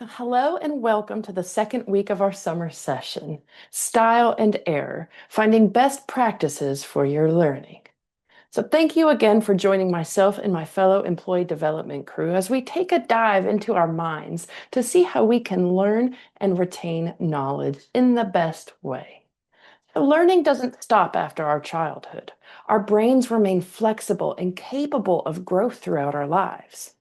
Hello and welcome to the second week of our summer session, Style and Error, Finding Best Practices for Your Learning. So thank you again for joining myself and my fellow employee development crew as we take a dive into our minds to see how we can learn and retain knowledge in the best way. So learning doesn't stop after our childhood. Our brains remain flexible and capable of growth throughout our lives.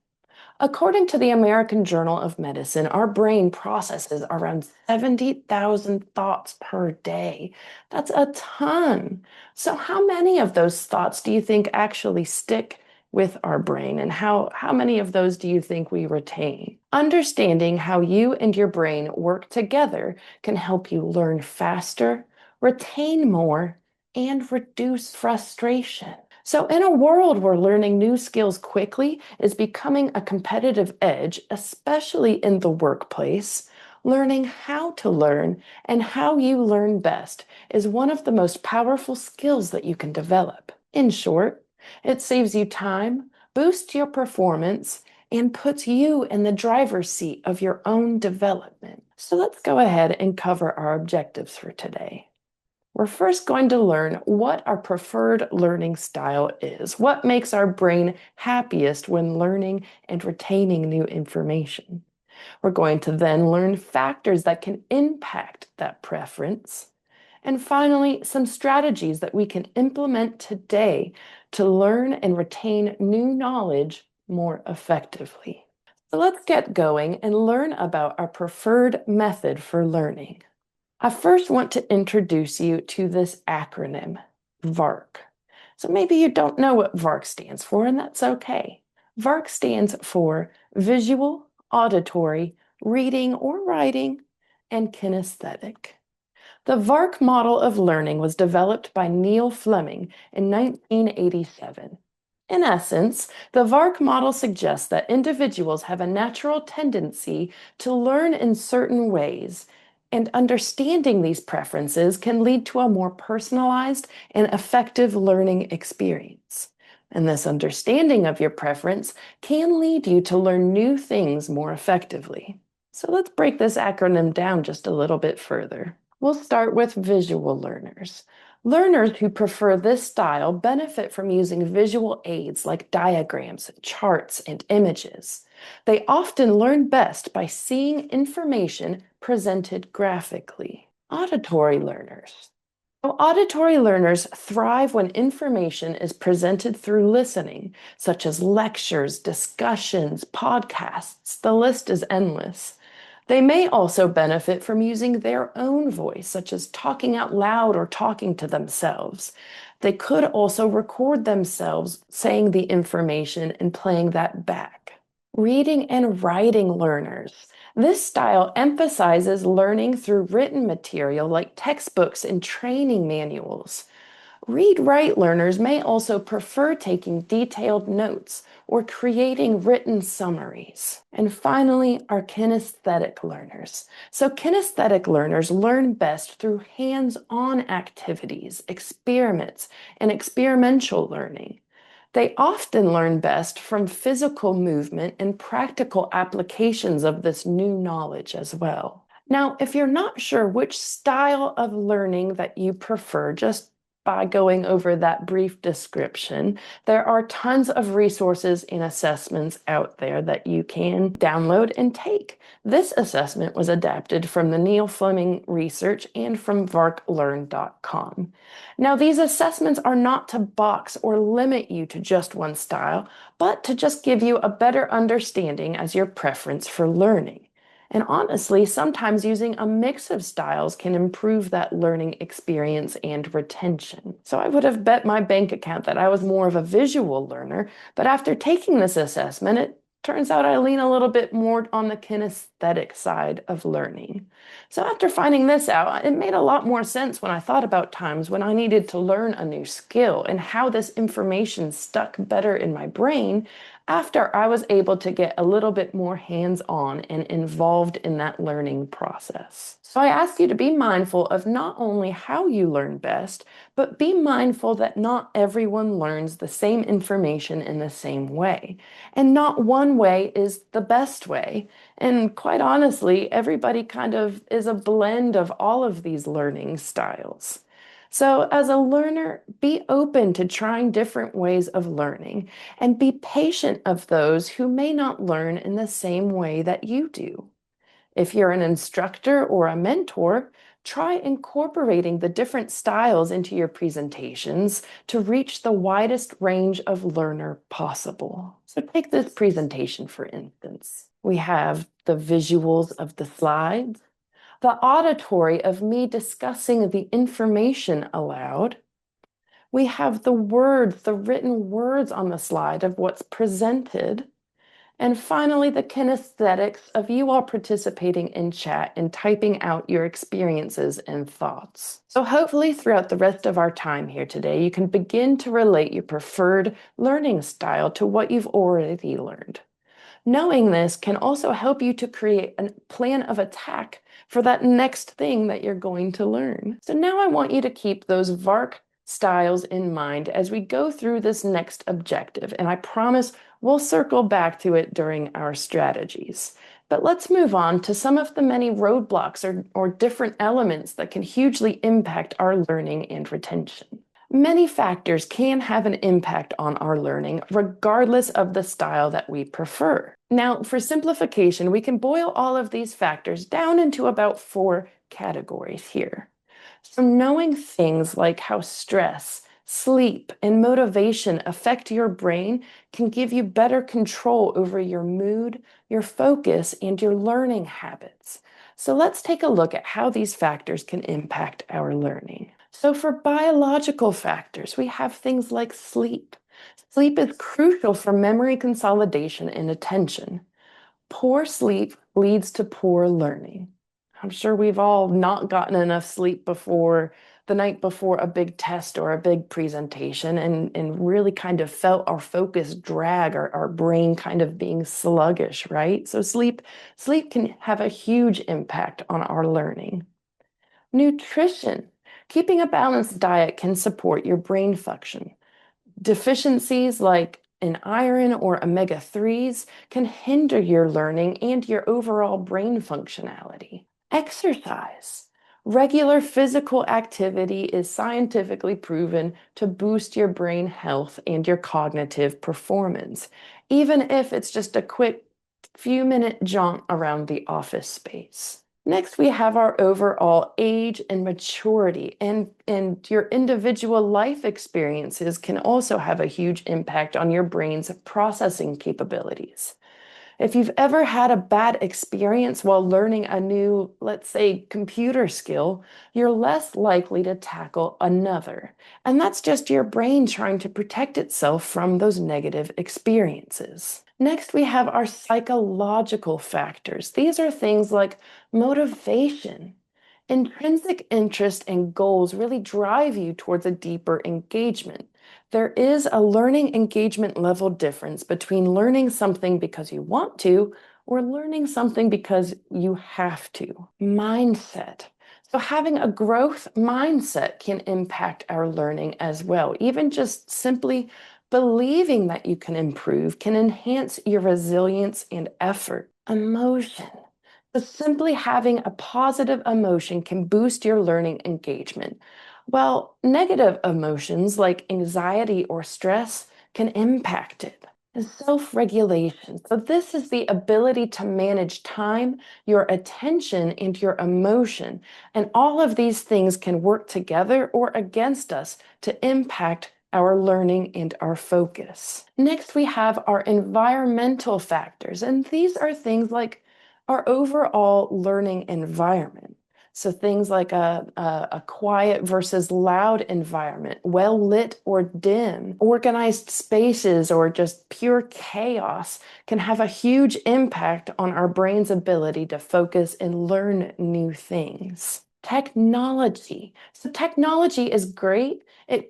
According to the American Journal of Medicine, our brain processes around 70,000 thoughts per day. That's a ton. So, how many of those thoughts do you think actually stick with our brain? And how many of those do you think we retain? Understanding how you and your brain work together can help you learn faster, retain more, and reduce frustration. So, in a world where learning new skills quickly is becoming a competitive edge, especially in the workplace, learning how to learn and how you learn best is one of the most powerful skills that you can develop. In short, it saves you time, boosts your performance, and puts you in the driver's seat of your own development. So, let's go ahead and cover our objectives for today. We're first going to learn what our preferred learning style is, what makes our brain happiest when learning and retaining new information. We're going to then learn factors that can impact that preference. And finally, some strategies that we can implement today to learn and retain new knowledge more effectively. So let's get going and learn about our preferred method for learning. I first want to introduce you to this acronym, VARK. So maybe you don't know what VARK stands for, and that's okay. VARK stands for visual, auditory, reading or writing, and kinesthetic. The VARK model of learning was developed by Neil Fleming in 1987. In essence, the VARK model suggests that individuals have a natural tendency to learn in certain ways, and understanding these preferences can lead to a more personalized and effective learning experience. And this understanding of your preference can lead you to learn new things more effectively. So let's break this acronym down just a little bit further. We'll start with visual learners. Learners who prefer this style benefit from using visual aids like diagrams, charts, and images. They often learn best by seeing information presented graphically. Auditory learners. Auditory learners thrive when information is presented through listening, such as lectures, discussions, podcasts. The list is endless. They may also benefit from using their own voice, such as talking out loud or talking to themselves. They could also record themselves saying the information and playing that back. Reading and writing learners. This style emphasizes learning through written material like textbooks and training manuals. Read-write learners may also prefer taking detailed notes or creating written summaries. And finally, our kinesthetic learners. So kinesthetic learners learn best through hands-on activities, experiments, and experiential learning. They often learn best from physical movement and practical applications of this new knowledge as well. Now, if you're not sure which style of learning that you prefer, just by going over that brief description, there are tons of resources and assessments out there that you can download and take. This assessment was adapted from the Neil Fleming research and from varklearn.com. Now, these assessments are not to box or limit you to just one style, but to just give you a better understanding as your preference for learning. And honestly, sometimes using a mix of styles can improve that learning experience and retention. So I would have bet my bank account that I was more of a visual learner, but after taking this assessment, it turns out I lean a little bit more on the kinesthetic side of learning. So after finding this out, it made a lot more sense when I thought about times when I needed to learn a new skill and how this information stuck better in my brain after I was able to get a little bit more hands-on and involved in that learning process. So I ask you to be mindful of not only how you learn best, but be mindful that not everyone learns the same information in the same way. And not one way is the best way. And quite honestly, everybody kind of is a blend of all of these learning styles. So, as a learner, be open to trying different ways of learning and be patient of those who may not learn in the same way that you do. If you're an instructor or a mentor, try incorporating the different styles into your presentations to reach the widest range of learner possible. So, take this presentation, for instance. We have the visuals of the slides, the auditory of me discussing the information aloud. We have the words, the written words on the slide of what's presented. And finally, the kinesthetics of you all participating in chat and typing out your experiences and thoughts. So hopefully throughout the rest of our time here today, you can begin to relate your preferred learning style to what you've already learned. Knowing this can also help you to create a plan of attack for that next thing that you're going to learn. So now I want you to keep those VARK styles in mind as we go through this next objective, and I promise we'll circle back to it during our strategies. But let's move on to some of the many roadblocks or different elements that can hugely impact our learning and retention. Many factors can have an impact on our learning, regardless of the style that we prefer. Now, for simplification, we can boil all of these factors down into about 4 categories here. So, knowing things like how stress, sleep, and motivation affect your brain can give you better control over your mood, your focus, and your learning habits. So, let's take a look at how these factors can impact our learning. So, for biological factors, we have things like sleep. Sleep is crucial for memory consolidation and attention. Poor sleep leads to poor learning. I'm sure we've all not gotten enough sleep before the night before a big test or a big presentation and really kind of felt our focus drag, our brain kind of being sluggish, right? So sleep can have a huge impact on our learning. Nutrition. Keeping a balanced diet can support your brain function. Deficiencies like in iron or omega-3s can hinder your learning and your overall brain functionality. Exercise. Regular physical activity is scientifically proven to boost your brain health and your cognitive performance, even if it's just a quick few-minute jaunt around the office space. Next, we have our overall age and maturity, and your individual life experiences can also have a huge impact on your brain's processing capabilities. If you've ever had a bad experience while learning a new, let's say, computer skill, you're less likely to tackle another. And that's just your brain trying to protect itself from those negative experiences. Next, we have our psychological factors. These are things like motivation. Intrinsic interest and goals really drive you towards a deeper engagement. There is a learning engagement level difference between learning something because you want to or learning something because you have to. Mindset. So having a growth mindset can impact our learning as well. Even just simply believing that you can improve can enhance your resilience and effort. Emotion. So simply having a positive emotion can boost your learning engagement, while negative emotions like anxiety or stress can impact it. And self-regulation. So this is the ability to manage time, your attention, and your emotion. And all of these things can work together or against us to impact our learning and our focus. Next, we have our environmental factors, and these are things like our overall learning environment. So things like a quiet versus loud environment, well lit or dim, organized spaces, or just pure chaos can have a huge impact on our brain's ability to focus and learn new things. Technology. So technology is great,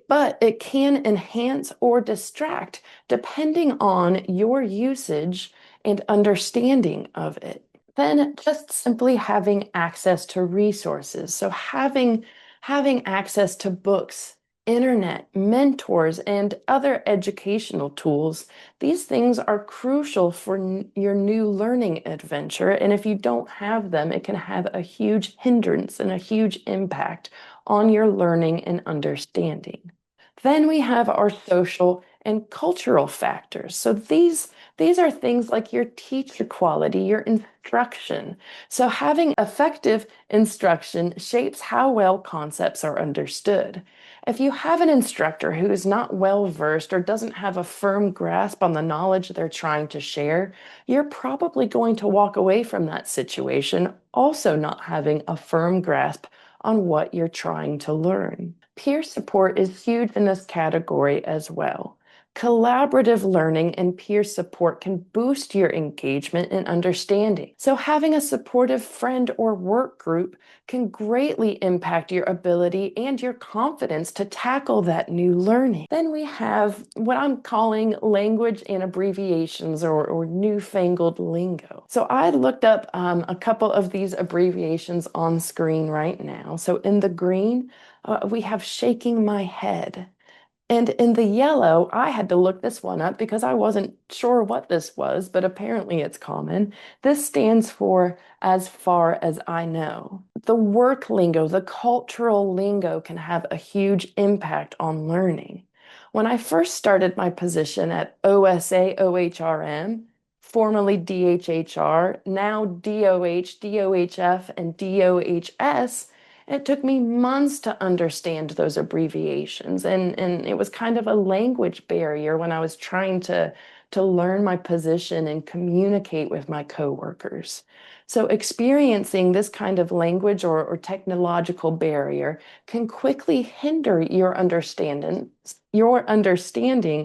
but it can enhance or distract depending on your usage and understanding of it. Then just simply having access to resources. So having access to books, internet, mentors, and other educational tools. These things are crucial for your new learning adventure. And if you don't have them, it can have a huge hindrance and a huge impact on your learning and understanding. Then we have our social and cultural factors. So these are things like your teacher quality, your instruction. So having effective instruction shapes how well concepts are understood. If you have an instructor who is not well versed or doesn't have a firm grasp on the knowledge they're trying to share, you're probably going to walk away from that situation also not having a firm grasp on what you're trying to learn. Peer support is huge in this category as well. Collaborative learning and peer support can boost your engagement and understanding. So, having a supportive friend or work group can greatly impact your ability and your confidence to tackle that new learning. Then we have what I'm calling language and abbreviations or newfangled lingo. So, I looked up a couple of these abbreviations on screen right now. So, in the green, we have shaking my head. And in the yellow, I had to look this one up because I wasn't sure what this was, but apparently it's common. This stands for as far as I know. The work lingo, the cultural lingo can have a huge impact on learning. When I first started my position at OSA OHRM, formerly DHHR, now DOH, DOHF, and DOHS, it took me months to understand those abbreviations, and it was kind of a language barrier when I was trying to learn my position and communicate with my coworkers. So experiencing this kind of language or technological barrier can quickly hinder your understanding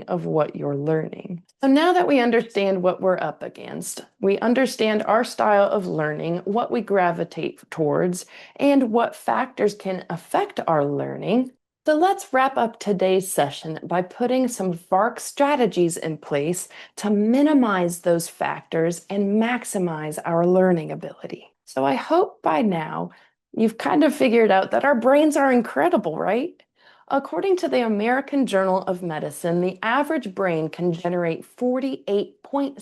of what you're learning. So now that we understand what we're up against, we understand our style of learning, what we gravitate towards, and what factors can affect our learning. So let's wrap up today's session by putting some VARK strategies in place to minimize those factors and maximize our learning ability. So I hope by now you've kind of figured out that our brains are incredible, right? According to the American Journal of Medicine, the average brain can generate 48.6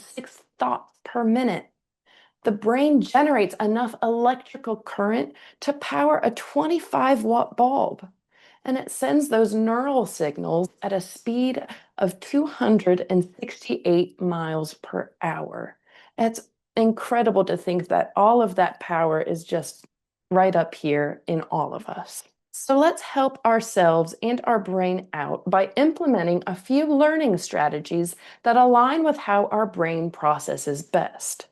thoughts per minute. The brain generates enough electrical current to power a 25-watt bulb, and it sends those neural signals at a speed of 268 miles per hour. It's incredible to think that all of that power is just right up here in all of us. So let's help ourselves and our brain out by implementing a few learning strategies that align with how our brain processes best.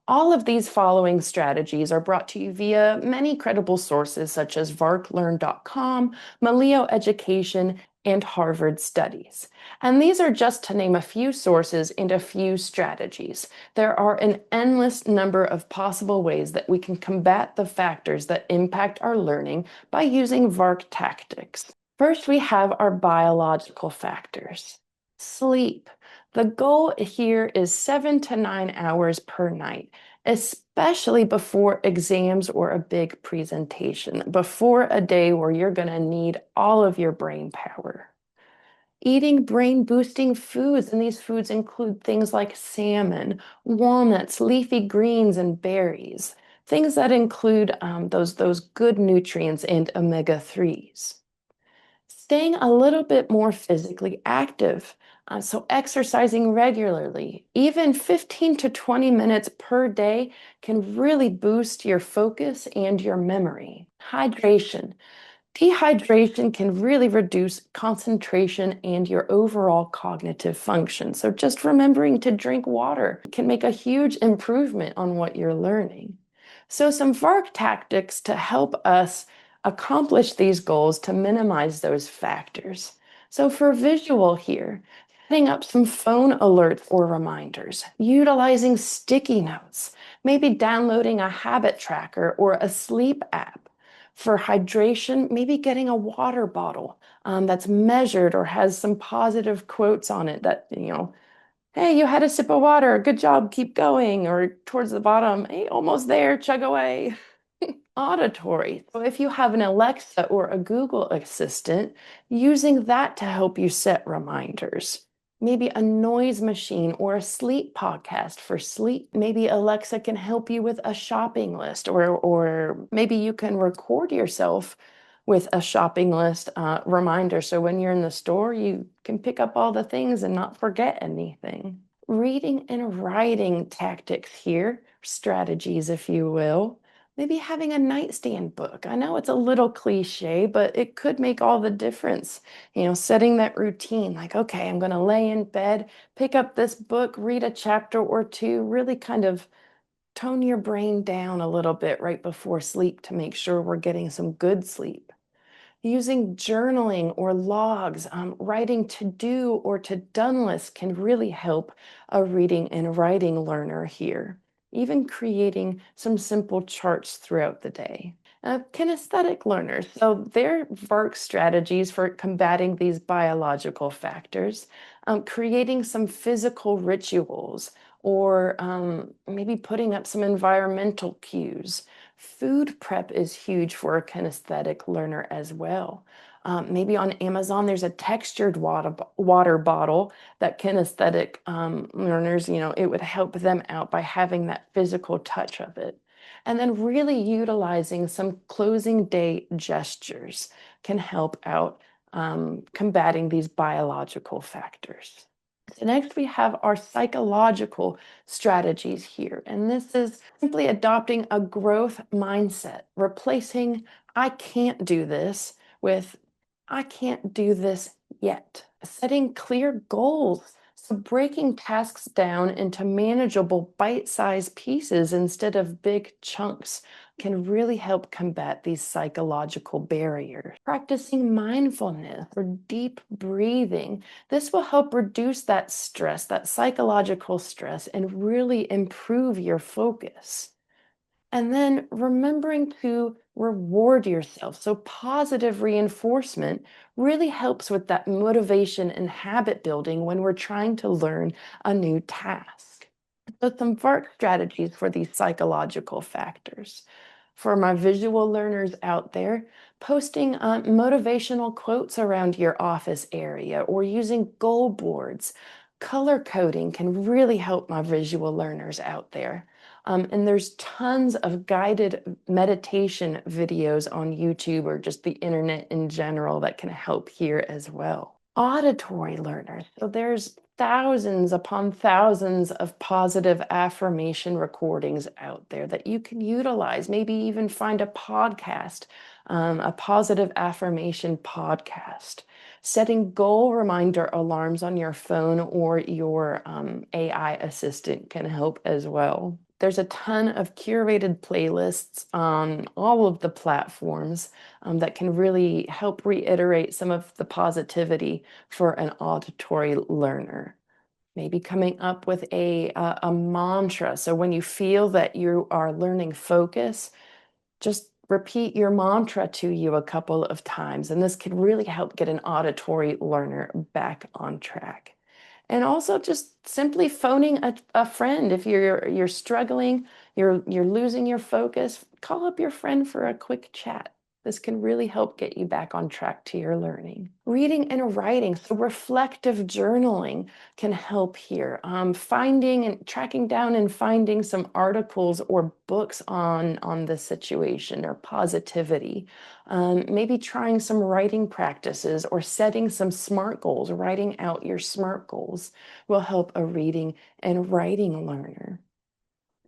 All of these following strategies are brought to you via many credible sources such as varklearn.com, Maleo Education, and Harvard Studies. And these are just to name a few sources and a few strategies. There are an endless number of possible ways that we can combat the factors that impact our learning by using VARK tactics. First, we have our biological factors. Sleep. The goal here is 7 to 9 hours per night, especially before exams or a big presentation, before a day where you're going to need all of your brain power. Eating brain boosting foods, and these foods include things like salmon, walnuts, leafy greens, and berries, things that include those good nutrients and omega-3s. Staying a little bit more physically active. So exercising regularly, even 15 to 20 minutes per day can really boost your focus and your memory. Hydration. Dehydration can really reduce concentration and your overall cognitive function. So just remembering to drink water can make a huge improvement on what you're learning. So some VARK tactics to help us accomplish these goals to minimize those factors. So for visual here, setting up some phone alerts or reminders, utilizing sticky notes, maybe downloading a habit tracker or a sleep app. For hydration, maybe getting a water bottle that's measured or has some positive quotes on it that, hey, you had a sip of water, good job, keep going. Or towards the bottom, hey, almost there, chug away. Auditory. So if you have an Alexa or a Google Assistant, using that to help you set reminders. Maybe a noise machine or a sleep podcast for sleep. Maybe Alexa can help you with a shopping list, or maybe you can record yourself with a shopping list reminder. So when you're in the store, you can pick up all the things and not forget anything. Reading and writing tactics here, strategies, if you will. Maybe having a nightstand book. I know it's a little cliche, but it could make all the difference. Setting that routine, like, okay, I'm going to lay in bed, pick up this book, read a chapter or two, really kind of tone your brain down a little bit right before sleep to make sure we're getting some good sleep. Using journaling or logs, writing to-do or to-done lists can really help a reading and writing learner here. Even creating some simple charts throughout the day. Kinesthetic learners, so their VARK strategies for combating these biological factors, creating some physical rituals, or maybe putting up some environmental cues. Food prep is huge for a kinesthetic learner as well. Maybe on Amazon, there's a textured water bottle that kinesthetic learners, it would help them out by having that physical touch of it. And then really utilizing some closing day gestures can help out combating these biological factors. So next, we have our psychological strategies here. And this is simply adopting a growth mindset, replacing I can't do this with I can't do this yet. Setting clear goals. So breaking tasks down into manageable bite-sized pieces instead of big chunks can really help combat these psychological barriers. Practicing mindfulness or deep breathing. This will help reduce that stress, that psychological stress, and really improve your focus. And then remembering to reward yourself. So, positive reinforcement really helps with that motivation and habit building when we're trying to learn a new task. So, some VARK strategies for these psychological factors. For my visual learners out there, posting motivational quotes around your office area or using goal boards. Color coding can really help my visual learners out there. And there's tons of guided meditation videos on YouTube or just the internet in general that can help here as well. Auditory learners. So there's thousands upon thousands of positive affirmation recordings out there that you can utilize. Maybe even find a podcast, a positive affirmation podcast. Setting goal reminder alarms on your phone or your AI assistant can help as well. There's a ton of curated playlists on all of the platforms that can really help reiterate some of the positivity for an auditory learner. Maybe coming up with a mantra. So when you feel that you are learning focus, just repeat your mantra to you a couple of times. And this can really help get an auditory learner back on track. And also just simply phoning a friend. If you're struggling, you're losing your focus, call up your friend for a quick chat. This can really help get you back on track to your learning. Reading and writing, so reflective journaling can help here. Finding and tracking down and finding some articles or books on the situation or positivity. Maybe trying some writing practices or setting some SMART goals. Writing out your SMART goals will help a reading and writing learner.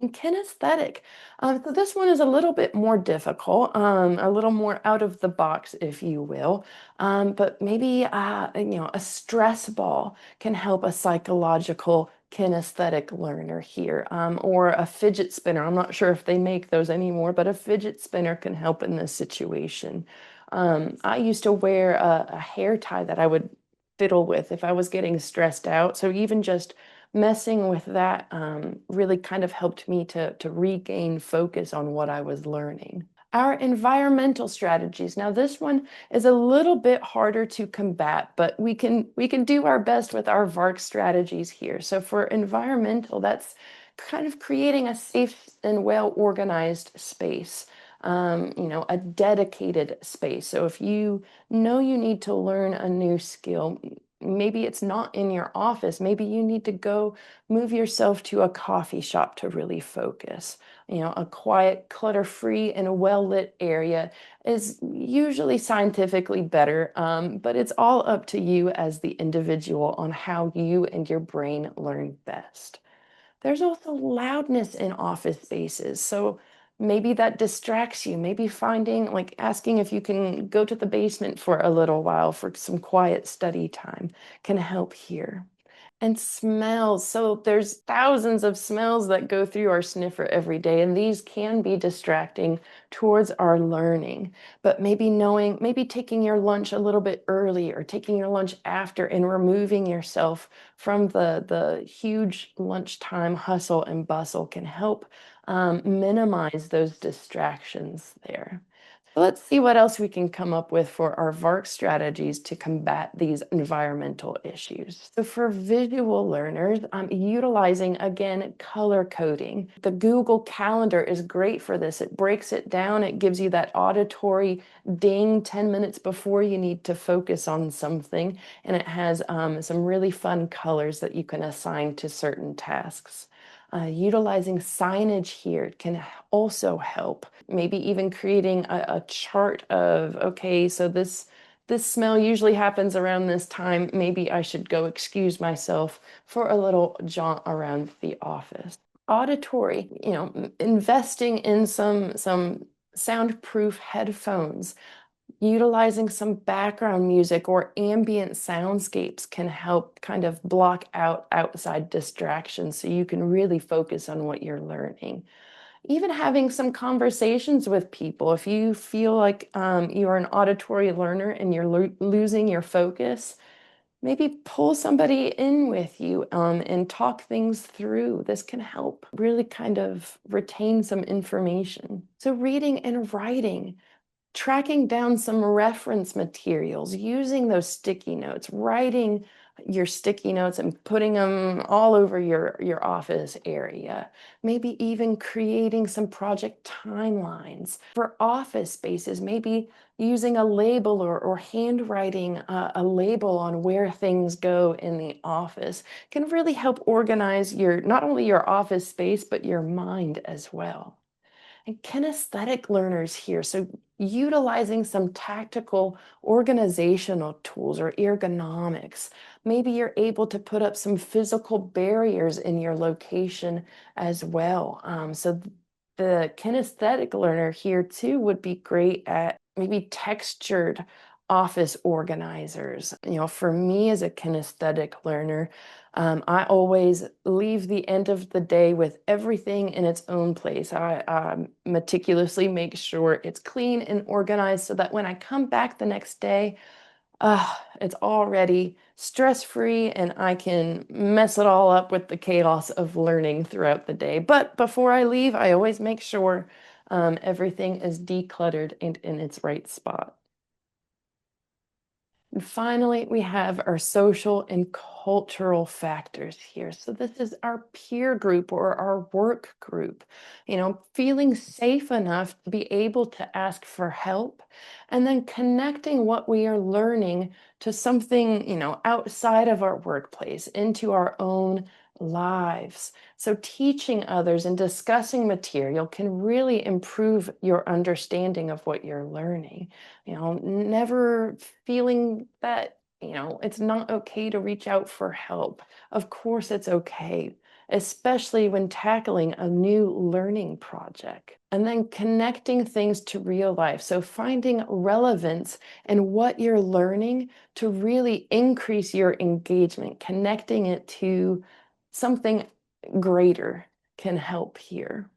And kinesthetic. So this one is a little bit more difficult, a little more out of the box, if you will. But maybe a stress ball can help a psychological kinesthetic learner here, or a fidget spinner. I'm not sure if they make those anymore, but a fidget spinner can help in this situation. I used to wear a hair tie that I would fiddle with if I was getting stressed out. So even just messing with that really kind of helped me to regain focus on what I was learning. Our environmental strategies. Now, this one is a little bit harder to combat, but we can do our best with our VARK strategies here. So for environmental, that's kind of creating a safe and well-organized space, a dedicated space. So if you know you need to learn a new skill, maybe it's not in your office, maybe you need to go move yourself to a coffee shop to really focus. A quiet, clutter-free, and a well-lit area is usually scientifically better, but it's all up to you as the individual on how you and your brain learn best. There's also loudness in office spaces, so maybe that distracts you. Maybe finding, like asking if you can go to the basement for a little while for some quiet study time can help here. And smells. So there's thousands of smells that go through our sniffer every day, and these can be distracting towards our learning. But maybe taking your lunch a little bit early or taking your lunch after and removing yourself from the huge lunchtime hustle and bustle can help minimize those distractions there. Let's see what else we can come up with for our VARK strategies to combat these environmental issues. So for visual learners, I'm utilizing, again, color coding. The Google Calendar is great for this. It breaks it down. It gives you that auditory ding 10 minutes before you need to focus on something. And it has some really fun colors that you can assign to certain tasks. Utilizing signage here can also help. Maybe even creating a chart of, okay, so this smell usually happens around this time. Maybe I should go excuse myself for a little jaunt around the office. Auditory, investing in some soundproof headphones. Utilizing some background music or ambient soundscapes can help kind of block out outside distractions so you can really focus on what you're learning. Even having some conversations with people. If you feel like you are an auditory learner and you're losing your focus, maybe pull somebody in with you and talk things through. This can help really kind of retain some information. So reading and writing, tracking down some reference materials, using those sticky notes, writing your sticky notes and putting them all over your office area. Maybe even creating some project timelines. For office spaces, maybe using a label or handwriting a label on where things go in the office can really help organize not only your office space, but your mind as well. And kinesthetic learners here, so utilizing some tactical organizational tools or ergonomics. Maybe you're able to put up some physical barriers in your location as well. So the kinesthetic learner here too would be great at maybe textured office organizers. For me as a kinesthetic learner, I always leave the end of the day with everything in its own place. I meticulously make sure it's clean and organized so that when I come back the next day, it's already stress-free and I can mess it all up with the chaos of learning throughout the day. But before I leave, I always make sure everything is decluttered and in its right spot. And finally, we have our social and cultural factors here. So this is our peer group or our work group, feeling safe enough to be able to ask for help and then connecting what we are learning to something, outside of our workplace, into our own lives. So teaching others and discussing material can really improve your understanding of what you're learning. Never feeling that, it's not okay to reach out for help. Of course, it's okay, especially when tackling a new learning project. And then connecting things to real life. So finding relevance in what you're learning to really increase your engagement, connecting it to something greater can help here.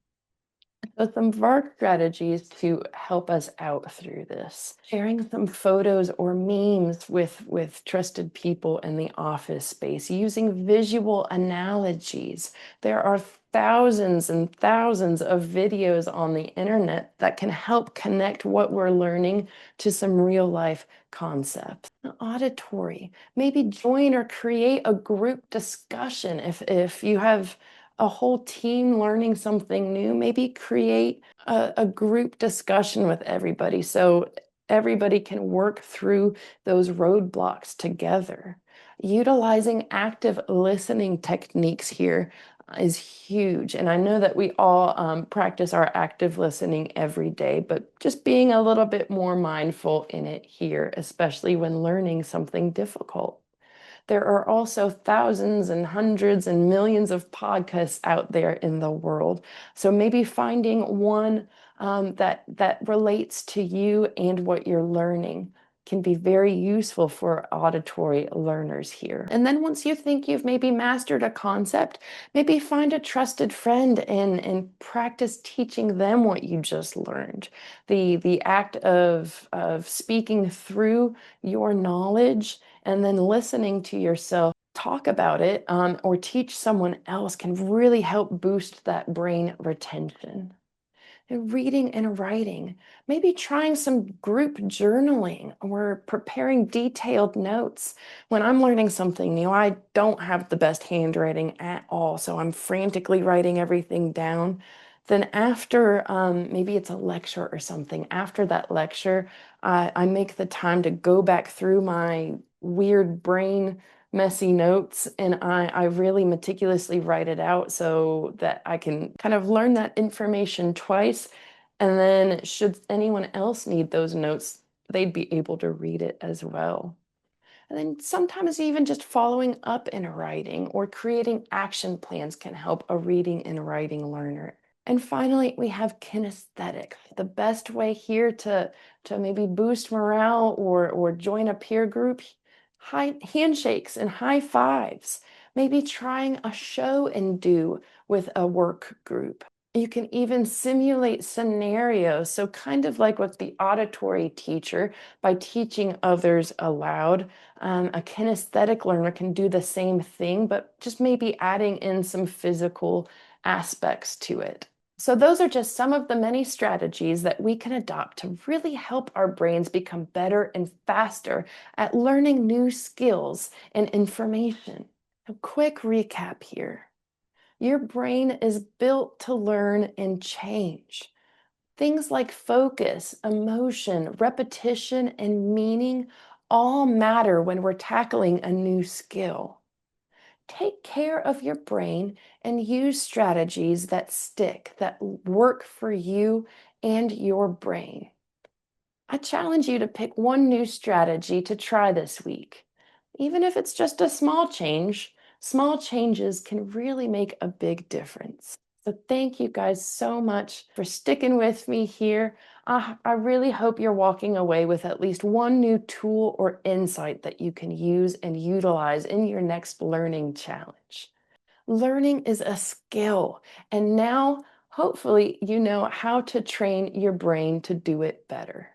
So some VARK strategies to help us out through this. Sharing some photos or memes with trusted people in the office space, using visual analogies. There are thousands and thousands of videos on the internet that can help connect what we're learning to some real life concepts. Auditory, maybe join or create a group discussion. If you have a whole team learning something new, maybe create a group discussion with everybody so everybody can work through those roadblocks together. Utilizing active listening techniques here is huge. And I know that we all practice our active listening every day, but just being a little bit more mindful in it here, especially when learning something difficult. There are also thousands and hundreds and millions of podcasts out there in the world. So maybe finding one that relates to you and what you're learning can be very useful for auditory learners here. And then once you think you've maybe mastered a concept, maybe find a trusted friend and practice teaching them what you just learned. The act of speaking through your knowledge and then listening to yourself talk about it or teach someone else can really help boost that brain retention. And reading and writing, maybe trying some group journaling or preparing detailed notes. When I'm learning something new, I don't have the best handwriting at all, so I'm frantically writing everything down. Then after, maybe it's a lecture or something, after that lecture, I make the time to go back through my weird brain messy notes and I really meticulously write it out so that I can kind of learn that information twice. And then should anyone else need those notes, they'd be able to read it as well. And then sometimes even just following up in writing or creating action plans can help a reading and writing learner. And finally, we have kinesthetic. The best way here to maybe boost morale or join a peer group, high handshakes and high fives. Maybe trying a show and do with a work group. You can even simulate scenarios. So kind of like with the auditory teacher, by teaching others aloud, a kinesthetic learner can do the same thing, but just maybe adding in some physical aspects to it. So those are just some of the many strategies that we can adopt to really help our brains become better and faster at learning new skills and information. A quick recap here. Your brain is built to learn and change. Things like focus, emotion, repetition, and meaning all matter when we're tackling a new skill. Take care of your brain and use strategies that stick, that work for you and your brain. I challenge you to pick one new strategy to try this week. Even if it's just a small change, small changes can really make a big difference. So thank you guys so much for sticking with me here. I really hope you're walking away with at least one new tool or insight that you can use and utilize in your next learning challenge. Learning is a skill, and now hopefully you know how to train your brain to do it better.